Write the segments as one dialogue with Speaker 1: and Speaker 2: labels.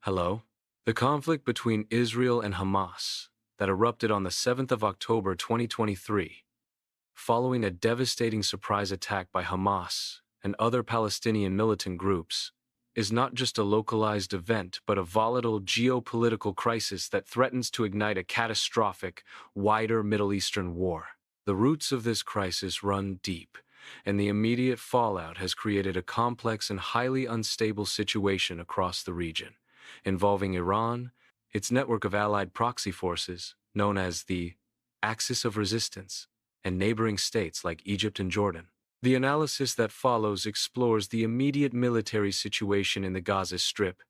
Speaker 1: Hello? The conflict between Israel and Hamas that erupted on the 7th of October 2023, following a devastating surprise attack by Hamas and other Palestinian militant groups, is not just a localized event but a volatile geopolitical crisis that threatens to ignite a catastrophic, wider Middle Eastern war. The roots of this crisis run deep, and the immediate fallout has created a complex and highly unstable situation across the region, involving Iran, its network of allied proxy forces, known as the Axis of Resistance, and neighboring states like Egypt and Jordan. The analysis that follows explores the immediate military situation in the Gaza Strip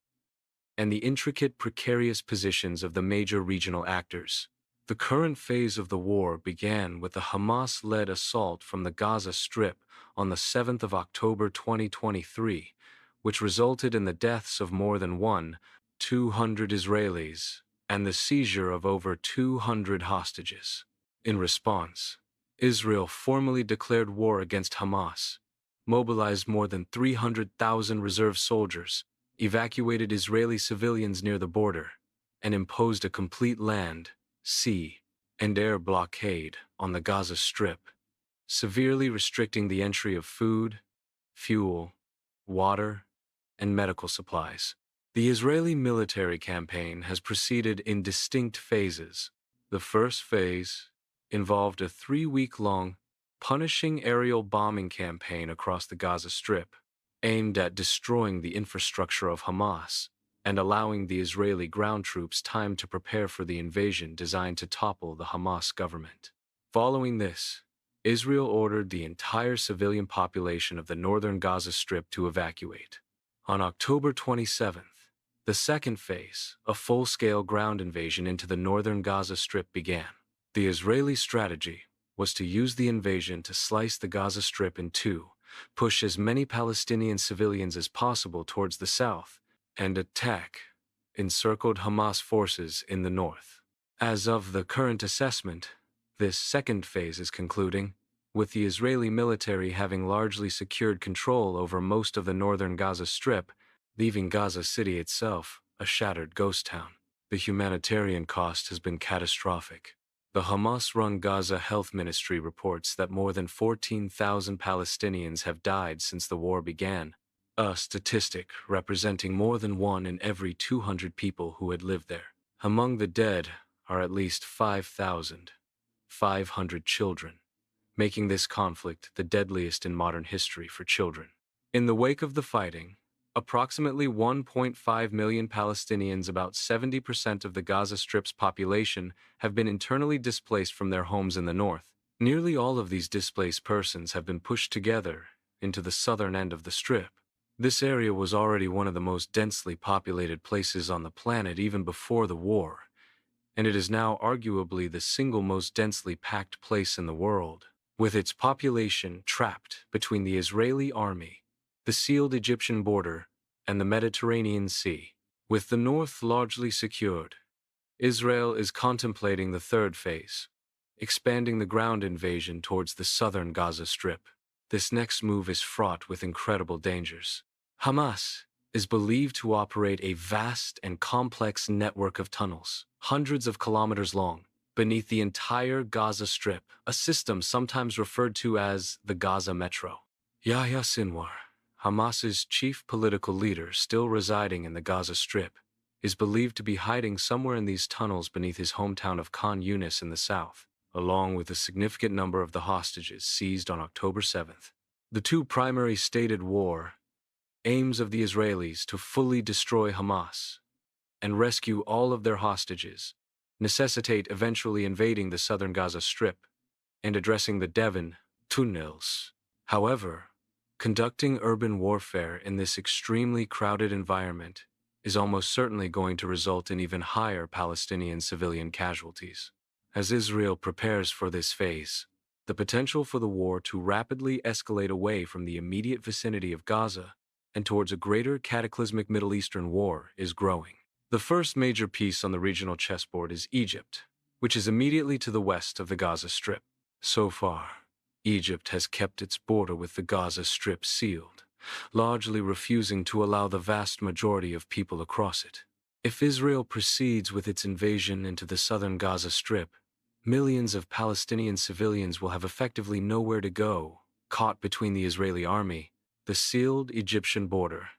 Speaker 1: and the intricate, precarious positions of the major regional actors. The current phase of the war began with the Hamas-led assault from the Gaza Strip on the 7th of October 2023, which resulted in the deaths of more than 200 Israelis and the seizure of over 200 hostages. In response, Israel formally declared war against Hamas, mobilized more than 300,000 reserve soldiers, evacuated Israeli civilians near the border, and imposed a complete land, sea, and air blockade on the Gaza Strip, severely restricting the entry of food, fuel, water, and medical supplies. The Israeli military campaign has proceeded in distinct phases. The first phase involved a 3-week-long, punishing aerial bombing campaign across the Gaza Strip, aimed at destroying the infrastructure of Hamas and allowing the Israeli ground troops time to prepare for the invasion designed to topple the Hamas government. Following this, Israel ordered the entire civilian population of the northern Gaza Strip to evacuate. On October 27th, the second phase, a full-scale ground invasion into the northern Gaza Strip, began. The Israeli strategy was to use the invasion to slice the Gaza Strip in two, push as many Palestinian civilians as possible towards the south, and attack encircled Hamas forces in the north. As of the current assessment, this second phase is concluding, with the Israeli military having largely secured control over most of the northern Gaza Strip, leaving Gaza City itself a shattered ghost town. The humanitarian cost has been catastrophic. The Hamas-run Gaza Health Ministry reports that more than 14,000 Palestinians have died since the war began, a statistic representing more than 1 in every 200 people who had lived there. Among the dead are at least 5,500 children, making this conflict the deadliest in modern history for children. In the wake of the fighting, approximately 1.5 million Palestinians, about 70% of the Gaza Strip's population, have been internally displaced from their homes in the north. Nearly all of these displaced persons have been pushed together into the southern end of the Strip. This area was already one of the most densely populated places on the planet even before the war, and it is now arguably the single most densely packed place in the world, with its population trapped between the Israeli army, the sealed Egyptian border, and the Mediterranean Sea. With the north largely secured, Israel is contemplating the third phase, expanding the ground invasion towards the southern Gaza Strip. This next move is fraught with incredible dangers. Hamas is believed to operate a vast and complex network of tunnels, hundreds of kilometers long, beneath the entire Gaza Strip, a system sometimes referred to as the Gaza Metro. Yahya Sinwar, Hamas's chief political leader still residing in the Gaza Strip, is believed to be hiding somewhere in these tunnels beneath his hometown of Khan Yunis in the south, along with a significant number of the hostages seized on October 7th. The two primary stated war aims of the Israelis to fully destroy Hamas and rescue all of their hostages necessitate eventually invading the southern Gaza Strip and addressing the Devon tunnels. However, conducting urban warfare in this extremely crowded environment is almost certainly going to result in even higher Palestinian civilian casualties. As Israel prepares for this phase, the potential for the war to rapidly escalate away from the immediate vicinity of Gaza and towards a greater cataclysmic Middle Eastern war is growing. The first major piece on the regional chessboard is Egypt, which is immediately to the west of the Gaza Strip. So far, Egypt has kept its border with the Gaza Strip sealed, largely refusing to allow the vast majority of people across it. If Israel proceeds with its invasion into the southern Gaza Strip, millions of Palestinian civilians will have effectively nowhere to go, caught between the Israeli army, the sealed Egyptian border,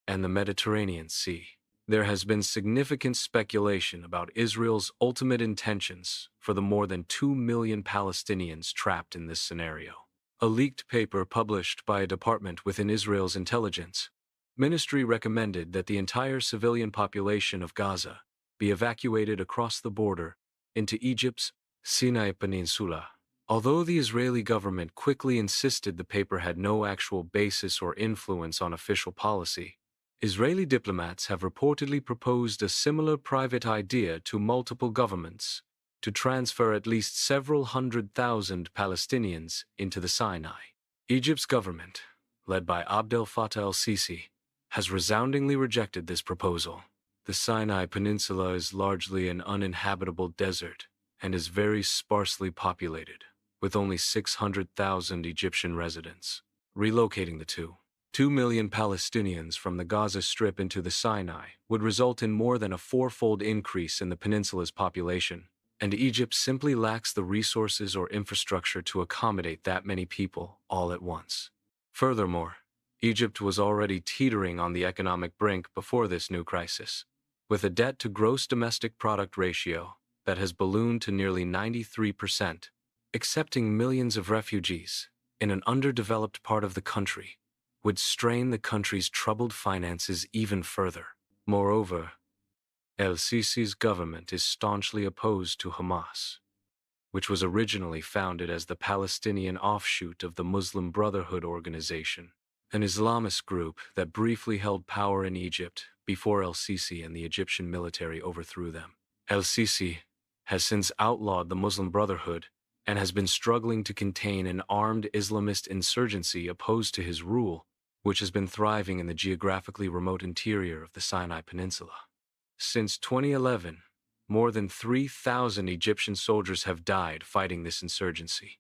Speaker 1: and the Mediterranean Sea. There has been significant speculation about Israel's ultimate intentions for the more than 2 million Palestinians trapped in this scenario. A leaked paper published by a department within Israel's intelligence ministry recommended that the entire civilian population of Gaza be evacuated across the border into Egypt's Sinai Peninsula. Although the Israeli government quickly insisted the paper had no actual basis or influence on official policy, Israeli diplomats have reportedly proposed a similar private idea to multiple governments to transfer at least several 100,000 Palestinians into the Sinai. Egypt's government, led by Abdel Fattah el-Sisi, has resoundingly rejected this proposal. The Sinai Peninsula is largely an uninhabitable desert and is very sparsely populated, with only 600,000 Egyptian residents. Relocating the 2 million Palestinians from the Gaza Strip into the Sinai would result in more than a fourfold increase in the peninsula's population, and Egypt simply lacks the resources or infrastructure to accommodate that many people all at once. Furthermore, Egypt was already teetering on the economic brink before this new crisis, with a debt to gross domestic product ratio that has ballooned to nearly 93%. Accepting millions of refugees in an underdeveloped part of the country would strain the country's troubled finances even further. Moreover, el-Sisi's government is staunchly opposed to Hamas, which was originally founded as the Palestinian offshoot of the Muslim Brotherhood organization, an Islamist group that briefly held power in Egypt before el-Sisi and the Egyptian military overthrew them. El-Sisi has since outlawed the Muslim Brotherhood and has been struggling to contain an armed Islamist insurgency opposed to his rule, which has been thriving in the geographically remote interior of the Sinai Peninsula. Since 2011, more than 3,000 Egyptian soldiers have died fighting this insurgency.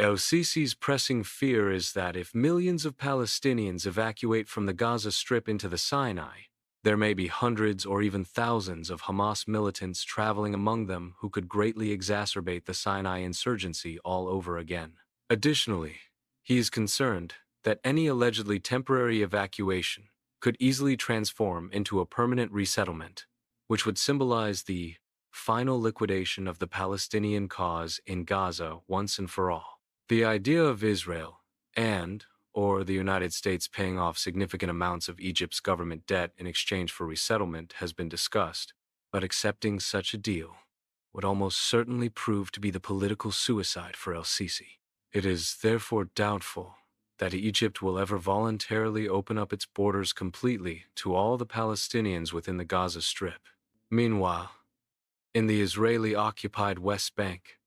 Speaker 1: El-Sisi's pressing fear is that if millions of Palestinians evacuate from the Gaza Strip into the Sinai, there may be hundreds or even thousands of Hamas militants traveling among them who could greatly exacerbate the Sinai insurgency all over again. Additionally, he is concerned that any allegedly temporary evacuation could easily transform into a permanent resettlement, which would symbolize the final liquidation of the Palestinian cause in Gaza once and for all. The idea of Israel or the United States paying off significant amounts of Egypt's government debt in exchange for resettlement has been discussed, but accepting such a deal would almost certainly prove to be the political suicide for el-Sisi. It is therefore doubtful that Egypt will ever voluntarily open up its borders completely to all the Palestinians within the Gaza Strip. Meanwhile, in the Israeli-occupied West Bank,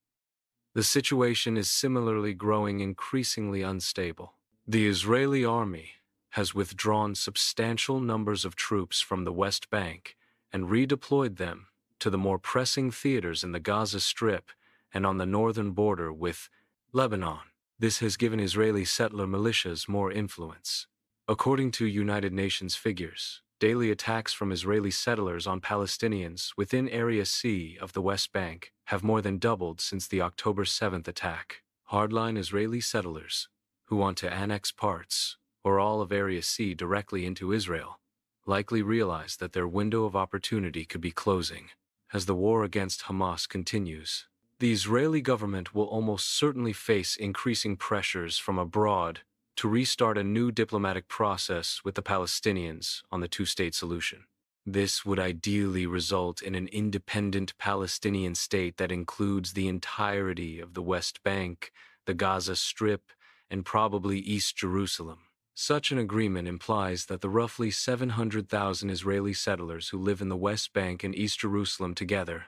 Speaker 1: the situation is similarly growing increasingly unstable. The Israeli army has withdrawn substantial numbers of troops from the West Bank and redeployed them to the more pressing theaters in the Gaza Strip and on the northern border with Lebanon. This has given Israeli settler militias more influence. According to United Nations figures, daily attacks from Israeli settlers on Palestinians within Area C of the West Bank have more than doubled since the October 7th attack. Hardline Israeli settlers who want to annex parts or all of Area C directly into Israel likely realize that their window of opportunity could be closing. As the war against Hamas continues, the Israeli government will almost certainly face increasing pressures from abroad to restart a new diplomatic process with the Palestinians on the two-state solution. This would ideally result in an independent Palestinian state that includes the entirety of the West Bank, the Gaza Strip, and probably East Jerusalem. Such an agreement implies that the roughly 700,000 Israeli settlers who live in the West Bank and East Jerusalem together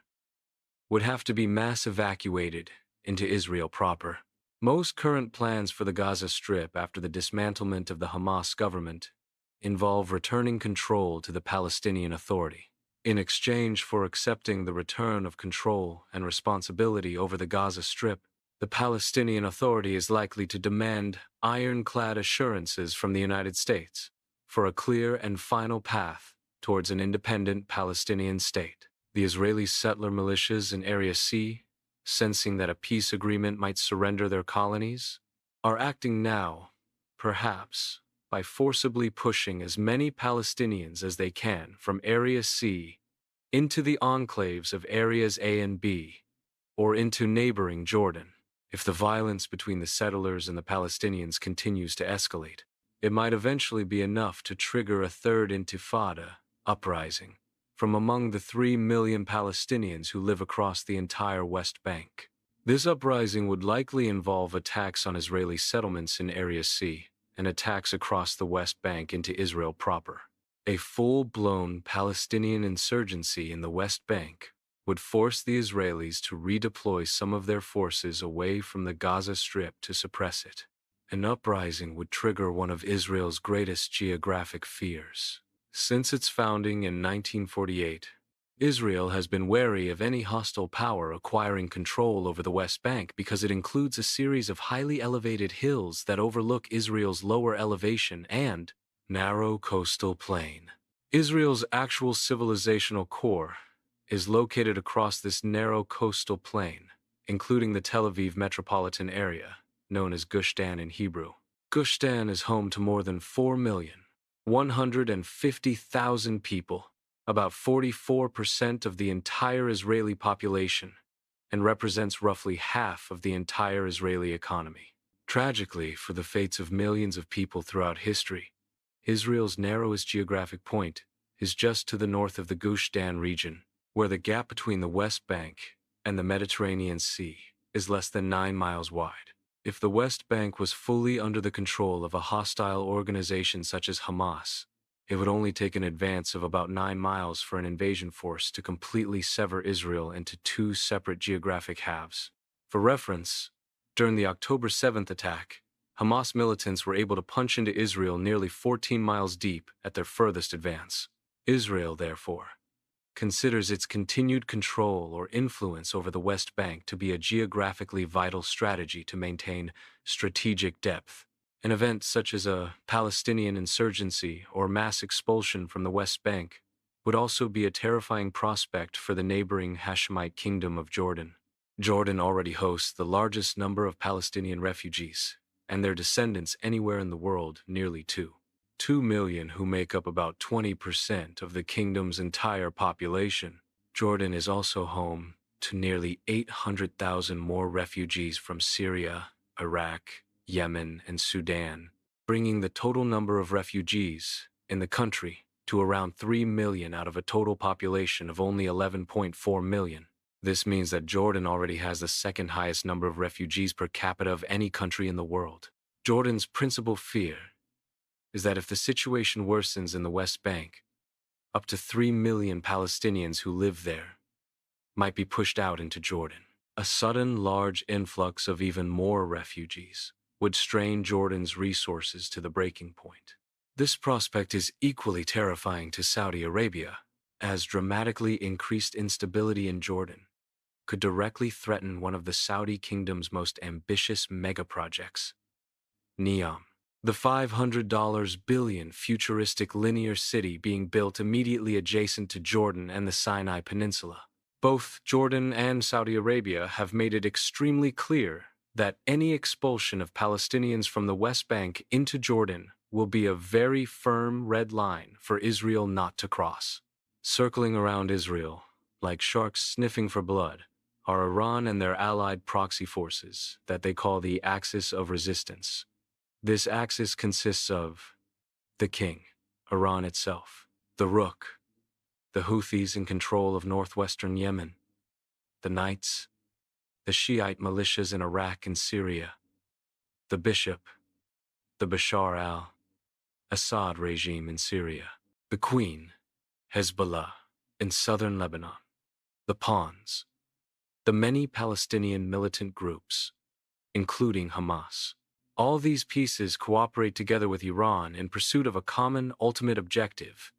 Speaker 1: would have to be mass evacuated into Israel proper. Most current plans for the Gaza Strip after the dismantlement of the Hamas government involve returning control to the Palestinian Authority. In exchange for accepting the return of control and responsibility over the Gaza Strip, the Palestinian Authority is likely to demand ironclad assurances from the United States for a clear and final path towards an independent Palestinian state. The Israeli settler militias in Area C, sensing that a peace agreement might surrender their colonies, are acting now, perhaps, by forcibly pushing as many Palestinians as they can from Area C into the enclaves of Areas A and B, or into neighboring Jordan. If the violence between the settlers and the Palestinians continues to escalate, it might eventually be enough to trigger a third intifada uprising from among the 3 million Palestinians who live across the entire West Bank. This uprising would likely involve attacks on Israeli settlements in Area C and attacks across the West Bank into Israel proper. A full-blown Palestinian insurgency in the West Bank would force the Israelis to redeploy some of their forces away from the Gaza Strip to suppress it. An uprising would trigger one of Israel's greatest geographic fears. Since its founding in 1948, Israel has been wary of any hostile power acquiring control over the West Bank because it includes a series of highly elevated hills that overlook Israel's lower elevation and narrow coastal plain. Israel's actual civilizational core is located across this narrow coastal plain, including the Tel Aviv metropolitan area, known as Gush Dan in Hebrew. Gush Dan is home to more than 4,150,000 people, about 44% of the entire Israeli population, and represents roughly half of the entire Israeli economy. Tragically, for the fates of millions of people throughout history, Israel's narrowest geographic point is just to the north of the Gush Dan region, where the gap between the West Bank and the Mediterranean Sea is less than 9 miles wide. If the West Bank was fully under the control of a hostile organization such as Hamas, it would only take an advance of about 9 miles for an invasion force to completely sever Israel into 2 separate geographic halves. For reference, during the October 7th attack, Hamas militants were able to punch into Israel nearly 14 miles deep at their furthest advance. Israel, therefore, considers its continued control or influence over the West Bank to be a geographically vital strategy to maintain strategic depth. An event such as a Palestinian insurgency or mass expulsion from the West Bank would also be a terrifying prospect for the neighboring Hashemite Kingdom of Jordan. Jordan already hosts the largest number of Palestinian refugees, and their descendants anywhere in the world, nearly 2 million, who make up about 20% of the kingdom's entire population. Jordan is also home to nearly 800,000 more refugees from Syria, Iraq, Yemen, and Sudan, bringing the total number of refugees in the country to around 3 million out of a total population of only 11.4 million. This means that Jordan already has the second highest number of refugees per capita of any country in the world. Jordan's principal fear is that if the situation worsens in the West Bank, up to 3 million Palestinians who live there might be pushed out into Jordan. A sudden large influx of even more refugees would strain Jordan's resources to the breaking point. This prospect is equally terrifying to Saudi Arabia, as dramatically increased instability in Jordan could directly threaten one of the Saudi kingdom's most ambitious megaprojects, Neom. The $500 billion futuristic linear city being built immediately adjacent to Jordan and the Sinai Peninsula. Both Jordan and Saudi Arabia have made it extremely clear that any expulsion of Palestinians from the West Bank into Jordan will be a very firm red line for Israel not to cross. Circling around Israel, like sharks sniffing for blood, are Iran and their allied proxy forces that they call the Axis of Resistance. This axis consists of the King, Iran itself, the Rook, the Houthis in control of northwestern Yemen, the Knights, the Shiite militias in Iraq and Syria, the Bishop, the Bashar al-Assad regime in Syria, the Queen, Hezbollah, in southern Lebanon, the pawns, the many Palestinian militant groups, including Hamas. All these pieces cooperate together with Iran in pursuit of a common ultimate objective: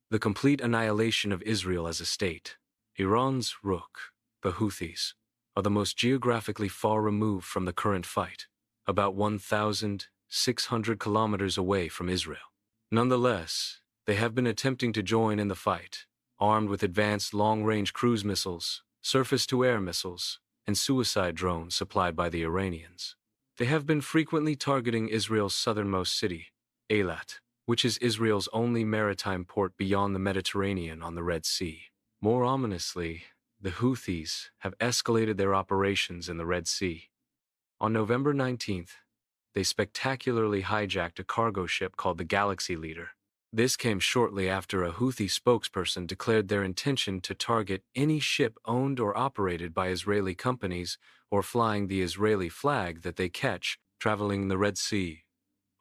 Speaker 1: the complete annihilation of Israel as a state. Iran's Rook, the Houthis, are the most geographically far removed from the current fight, about 1,600 kilometers away from Israel. Nonetheless, They have been attempting to join in the fight, armed with advanced long-range cruise missiles, surface-to-air missiles, and suicide drones supplied by the Iranians. They have been frequently targeting Israel's southernmost city, Eilat, which is Israel's only maritime port beyond the Mediterranean on the Red Sea. More ominously, the Houthis have escalated their operations in the Red Sea. On November 19th, they spectacularly hijacked a cargo ship called the Galaxy Leader. This came shortly after a Houthi spokesperson declared their intention to target any ship owned or operated by Israeli companies or flying the Israeli flag that they catch traveling the Red Sea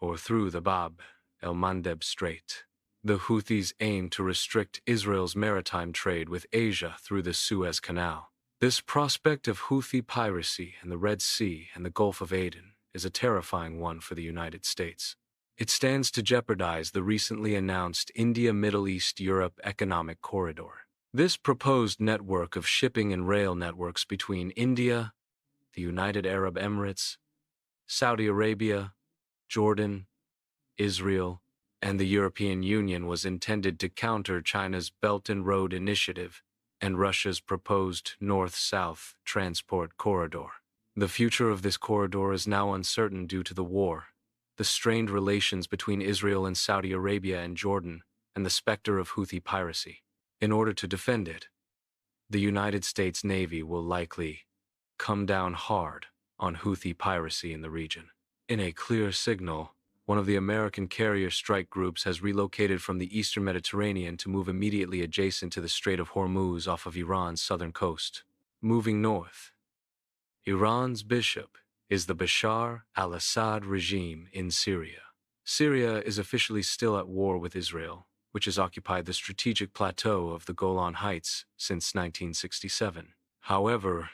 Speaker 1: or through the Bab el-Mandeb Strait. The Houthis aim to restrict Israel's maritime trade with Asia through the Suez Canal. This prospect of Houthi piracy in the Red Sea and the Gulf of Aden is a terrifying one for the United States. It stands to jeopardize the recently announced India-Middle East-Europe Economic Corridor. This proposed network of shipping and rail networks between India, the United Arab Emirates, Saudi Arabia, Jordan, Israel, and the European Union was intended to counter China's Belt and Road Initiative and Russia's proposed North-South Transport Corridor. The future of this corridor is now uncertain due to the war, the strained relations between Israel and Saudi Arabia and Jordan, and the specter of Houthi piracy. In order to defend it, the United States Navy will likely come down hard on Houthi piracy in the region. In a clear signal, one of the American carrier strike groups has relocated from the eastern Mediterranean to move immediately adjacent to the Strait of Hormuz off of Iran's southern coast. Moving north, Iran's bishop is the Bashar al-Assad regime in Syria. Syria is officially still at war with Israel, which has occupied the strategic plateau of the Golan Heights since 1967. However,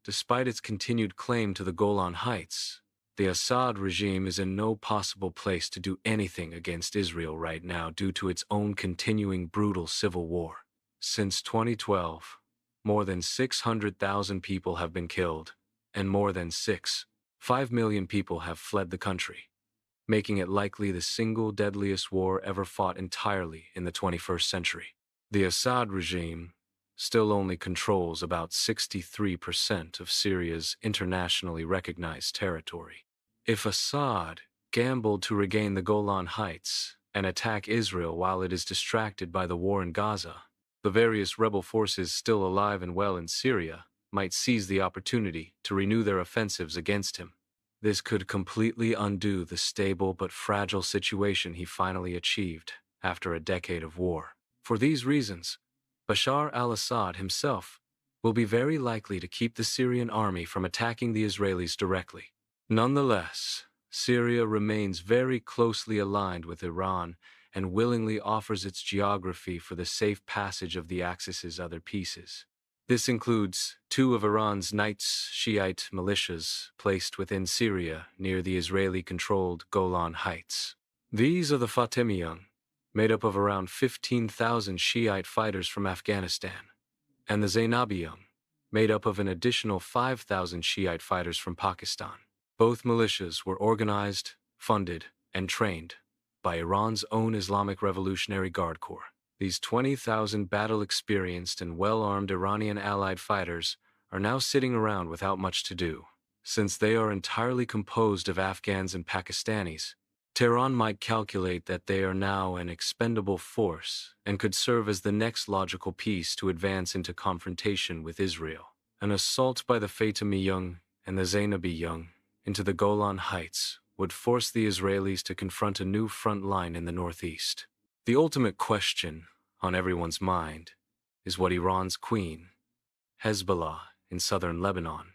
Speaker 1: despite its continued claim to the Golan Heights, the Assad regime is in no possible place to do anything against Israel right now due to its own continuing brutal civil war. Since 2012, more than 600,000 people have been killed, and more than 5 million people have fled the country, making it likely the single deadliest war ever fought entirely in the 21st century. The Assad regime still only controls about 63% of Syria's internationally recognized territory. If Assad gambled to regain the Golan Heights and attack Israel while it is distracted by the war in Gaza, the various rebel forces still alive and well in Syria might seize the opportunity to renew their offensives against him. This could completely undo the stable but fragile situation he finally achieved after a decade of war. For these reasons, Bashar al-Assad himself will be very likely to keep the Syrian army from attacking the Israelis directly. Nonetheless, Syria remains very closely aligned with Iran and willingly offers its geography for the safe passage of the Axis's other pieces. This includes 2 of Iran's Knights Shiite militias placed within Syria near the Israeli-controlled Golan Heights. These are the Fatemiyun, made up of around 15,000 Shiite fighters from Afghanistan, and the Zainabiyun, made up of an additional 5,000 Shiite fighters from Pakistan. Both militias were organized, funded, and trained by Iran's own Islamic Revolutionary Guard Corps. These 20,000 battle-experienced and well-armed Iranian allied fighters are now sitting around without much to do. Since they are entirely composed of Afghans and Pakistanis, Tehran might calculate that they are now an expendable force and could serve as the next logical piece to advance into confrontation with Israel. An assault by the Fatemiyun and the Zainabiyun into the Golan Heights would force the Israelis to confront a new front line in the northeast. The ultimate question on everyone's mind is what Iran's queen, Hezbollah in southern Lebanon,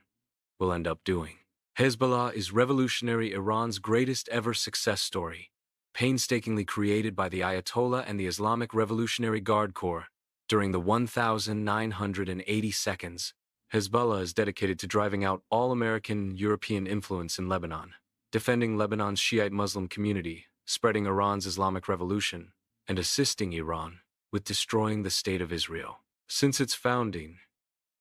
Speaker 1: will end up doing. Hezbollah is revolutionary Iran's greatest ever success story, painstakingly created by the Ayatollah and the Islamic Revolutionary Guard Corps. During the 1,980 seconds, Hezbollah is dedicated to driving out all American European influence in Lebanon, defending Lebanon's Shiite Muslim community, spreading Iran's Islamic Revolution, and assisting Iran with destroying the State of Israel. Since its founding,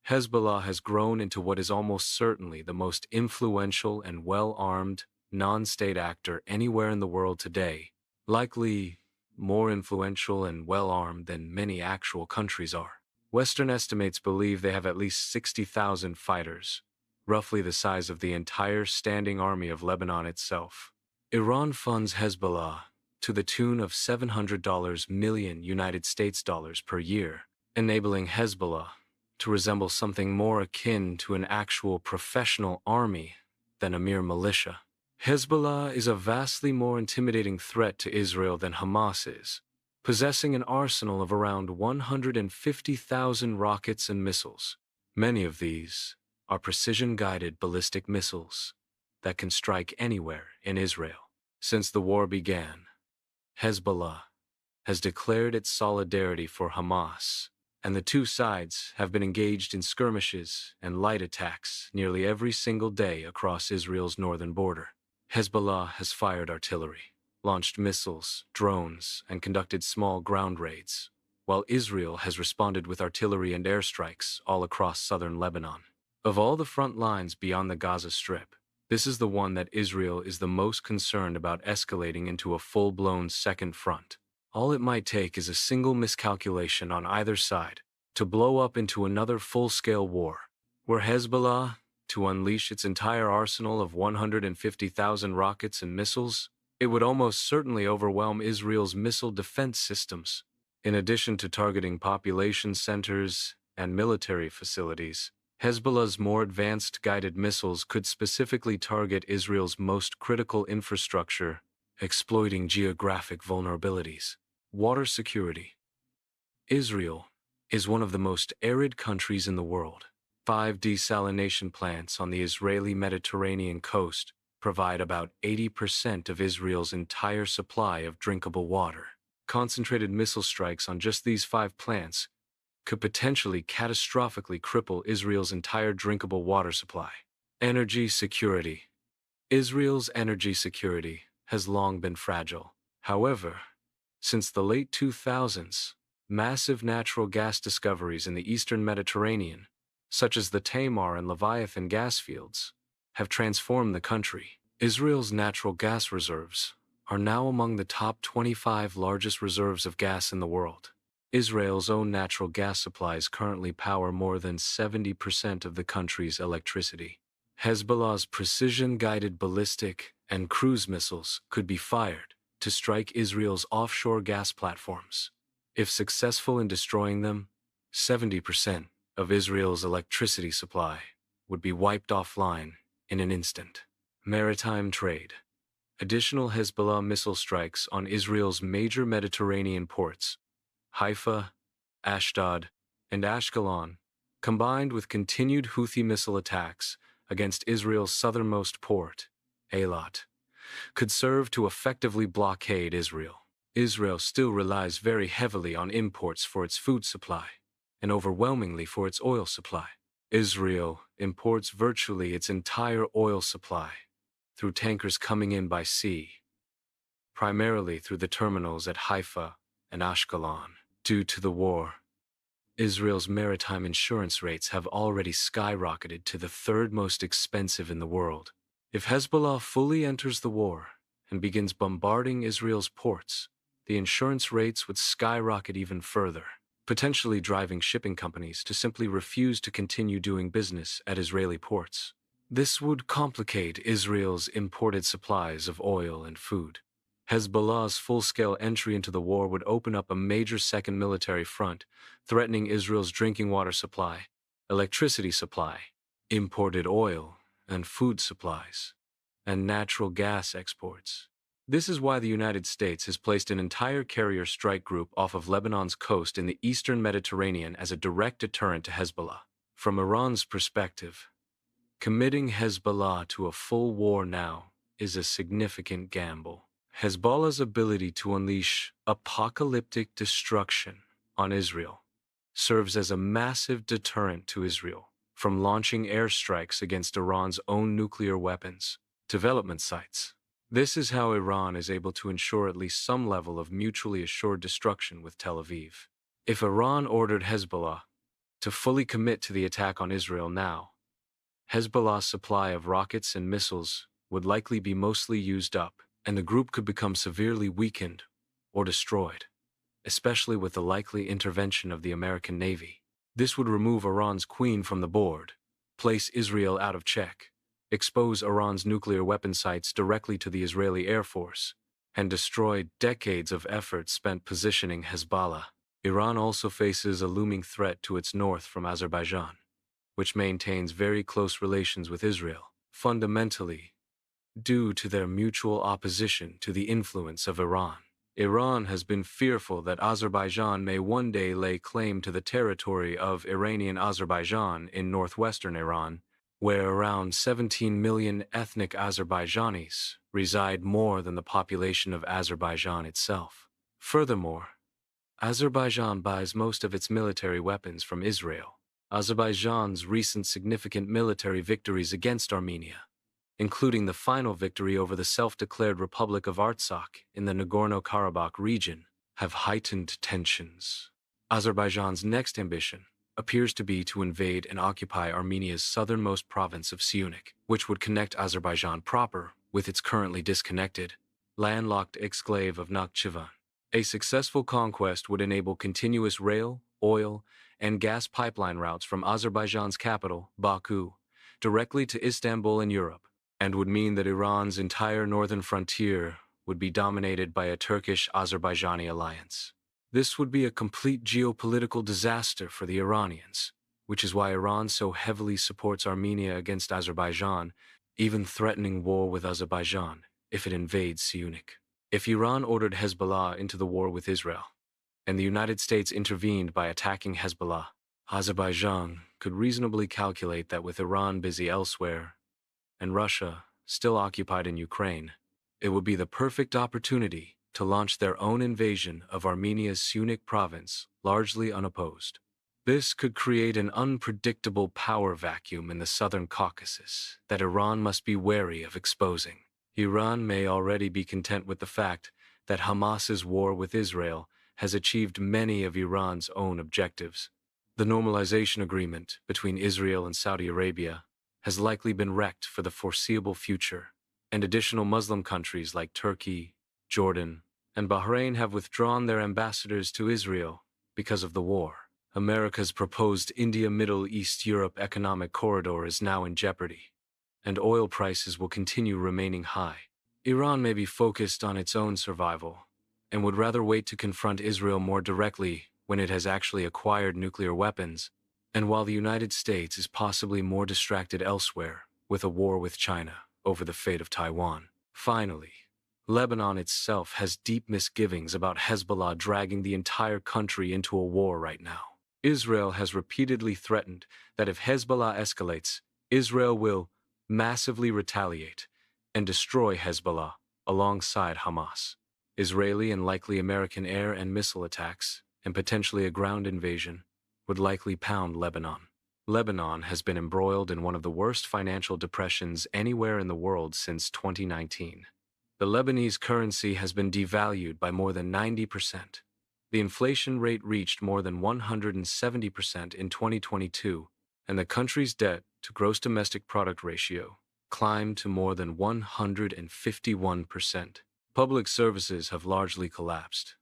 Speaker 1: Hezbollah has grown into what is almost certainly the most influential and well-armed non-state actor anywhere in the world today, likely more influential and well-armed than many actual countries are. Western estimates believe they have at least 60,000 fighters, roughly the size of the entire standing army of Lebanon itself. Iran funds Hezbollah to the tune of $700 million United States dollars per year, enabling Hezbollah to resemble something more akin to an actual professional army than a mere militia. Hezbollah is a vastly more intimidating threat to Israel than Hamas is, possessing an arsenal of around 150,000 rockets and missiles. Many of these are precision-guided ballistic missiles that can strike anywhere in Israel. Since the war began, Hezbollah has declared its solidarity for Hamas, and the two sides have been engaged in skirmishes and light attacks nearly every single day across Israel's northern border. Hezbollah has fired artillery, launched missiles, drones, and conducted small ground raids, while Israel has responded with artillery and airstrikes all across southern Lebanon. Of all the front lines beyond the Gaza Strip, this is the one that Israel is the most concerned about escalating into a full-blown second front. All it might take is a single miscalculation on either side to blow up into another full-scale war, where Hezbollah, to unleash its entire arsenal of 150,000 rockets and missiles, it would almost certainly overwhelm Israel's missile defense systems. In addition to targeting population centers and military facilities, Hezbollah's more advanced guided missiles could specifically target Israel's most critical infrastructure, exploiting geographic vulnerabilities. Water security. Israel is one of the most arid countries in the world. 5 desalination plants on the Israeli Mediterranean coast provide about 80% of Israel's entire supply of drinkable water. Concentrated missile strikes on just these 5 plants could potentially catastrophically cripple Israel's entire drinkable water supply. Energy security. Israel's energy security has long been fragile. However, since the late 2000s, massive natural gas discoveries in the eastern Mediterranean, such as the Tamar and Leviathan gas fields, have transformed the country. Israel's natural gas reserves are now among the top 25 largest reserves of gas in the world. Israel's own natural gas supplies currently power more than 70% of the country's electricity. Hezbollah's precision-guided ballistic and cruise missiles could be fired to strike Israel's offshore gas platforms. If successful in destroying them, 70% of Israel's electricity supply would be wiped offline in an instant. Maritime trade. Additional Hezbollah missile strikes on Israel's major Mediterranean ports, Haifa, Ashdod, and Ashkelon, combined with continued Houthi missile attacks against Israel's southernmost port, Eilat, could serve to effectively blockade Israel. Israel still relies very heavily on imports for its food supply, and overwhelmingly for its oil supply. Israel imports virtually its entire oil supply through tankers coming in by sea, primarily through the terminals at Haifa and Ashkelon. Due to the war, Israel's maritime insurance rates have already skyrocketed to the third most expensive in the world. If Hezbollah fully enters the war and begins bombarding Israel's ports, the insurance rates would skyrocket even further, potentially driving shipping companies to simply refuse to continue doing business at Israeli ports. This would complicate Israel's imported supplies of oil and food. Hezbollah's full-scale entry into the war would open up a major second military front, threatening Israel's drinking water supply, electricity supply, imported oil and food supplies, and natural gas exports. This is why the United States has placed an entire carrier strike group off of Lebanon's coast in the eastern Mediterranean as a direct deterrent to Hezbollah. From Iran's perspective, committing Hezbollah to a full war now is a significant gamble. Hezbollah's ability to unleash apocalyptic destruction on Israel serves as a massive deterrent to Israel, from launching airstrikes against Iran's own nuclear weapons development sites. This is how Iran is able to ensure at least some level of mutually assured destruction with Tel Aviv. If Iran ordered Hezbollah to fully commit to the attack on Israel now, Hezbollah's supply of rockets and missiles would likely be mostly used up, and the group could become severely weakened or destroyed, especially with the likely intervention of the American Navy. This would remove Iran's queen from the board, place Israel out of check, expose Iran's nuclear weapon sites directly to the Israeli Air Force, and destroy decades of effort spent positioning Hezbollah. Iran also faces a looming threat to its north from Azerbaijan, which maintains very close relations with Israel, fundamentally due to their mutual opposition to the influence of Iran. Iran has been fearful that Azerbaijan may one day lay claim to the territory of Iranian Azerbaijan in northwestern Iran, where around 17 million ethnic Azerbaijanis reside, more than the population of Azerbaijan itself. Furthermore, Azerbaijan buys most of its military weapons from Israel. Azerbaijan's recent significant military victories against Armenia, including the final victory over the self-declared Republic of Artsakh in the Nagorno-Karabakh region, have heightened tensions. Azerbaijan's next ambition appears to be to invade and occupy Armenia's southernmost province of Syunik, which would connect Azerbaijan proper with its currently disconnected, landlocked exclave of Nakhchivan. A successful conquest would enable continuous rail, oil, and gas pipeline routes from Azerbaijan's capital, Baku, directly to Istanbul in Europe, and would mean that Iran's entire northern frontier would be dominated by a Turkish-Azerbaijani alliance. This would be a complete geopolitical disaster for the Iranians, which is why Iran so heavily supports Armenia against Azerbaijan, even threatening war with Azerbaijan if it invades Syunik. If Iran ordered Hezbollah into the war with Israel, and the United States intervened by attacking Hezbollah, Azerbaijan could reasonably calculate that with Iran busy elsewhere, and Russia still occupied in Ukraine, it would be the perfect opportunity to launch their own invasion of Armenia's Syunik province, largely unopposed. This could create an unpredictable power vacuum in the southern Caucasus that Iran must be wary of exposing. Iran may already be content with the fact that Hamas's war with Israel has achieved many of Iran's own objectives. The normalization agreement between Israel and Saudi Arabia has likely been wrecked for the foreseeable future, and additional Muslim countries like Turkey, Jordan, and Bahrain have withdrawn their ambassadors to Israel because of the war. America's proposed India-Middle East-Europe economic corridor is now in jeopardy, and oil prices will continue remaining high. Iran may be focused on its own survival, and would rather wait to confront Israel more directly when it has actually acquired nuclear weapons, and while the United States is possibly more distracted elsewhere with a war with China over the fate of Taiwan. Finally, Lebanon itself has deep misgivings about Hezbollah dragging the entire country into a war right now. Israel has repeatedly threatened that if Hezbollah escalates, Israel will massively retaliate and destroy Hezbollah alongside Hamas. Israeli and likely American air and missile attacks, and potentially a ground invasion, would likely pound Lebanon. Lebanon has been embroiled in one of the worst financial depressions anywhere in the world since 2019. The Lebanese currency has been devalued by more than 90%. The inflation rate reached more than 170% in 2022, and the country's debt to gross domestic product ratio climbed to more than 151%. Public services have largely collapsed.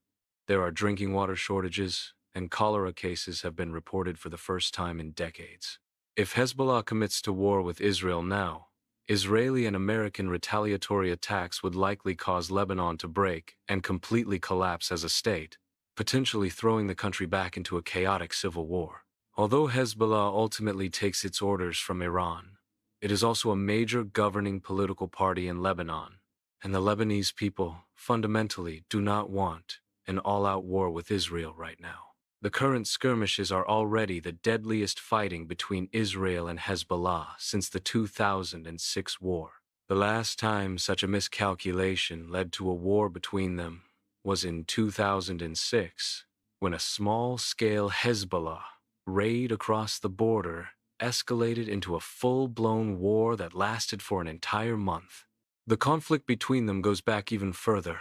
Speaker 1: There are drinking water shortages, and cholera cases have been reported for the first time in decades. If Hezbollah commits to war with Israel now, Israeli and American retaliatory attacks would likely cause Lebanon to break and completely collapse as a state, potentially throwing the country back into a chaotic civil war. Although Hezbollah ultimately takes its orders from Iran, it is also a major governing political party in Lebanon, and the Lebanese people fundamentally do not want an all-out war with Israel right now. The current skirmishes are already the deadliest fighting between Israel and Hezbollah since the 2006 war. The last time such a miscalculation led to a war between them was in 2006, when a small-scale Hezbollah raid across the border escalated into a full-blown war that lasted for an entire month. The conflict between them goes back even further,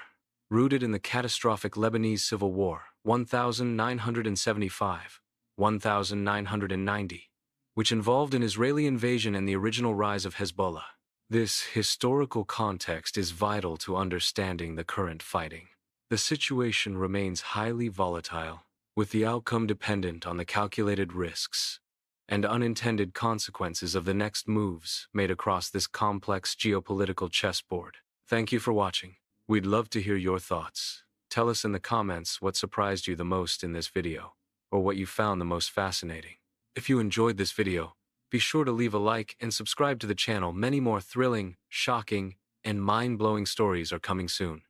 Speaker 1: rooted in the catastrophic Lebanese Civil War, 1975-1990, which involved an Israeli invasion and the original rise of Hezbollah. This historical context is vital to understanding the current fighting. The situation remains highly volatile, with the outcome dependent on the calculated risks and unintended consequences of the next moves made across this complex geopolitical chessboard. Thank you for watching. We'd love to hear your thoughts. Tell us in the comments what surprised you the most in this video, or what you found the most fascinating. If you enjoyed this video, be sure to leave a like and subscribe to the channel. Many more thrilling, shocking, and mind-blowing stories are coming soon.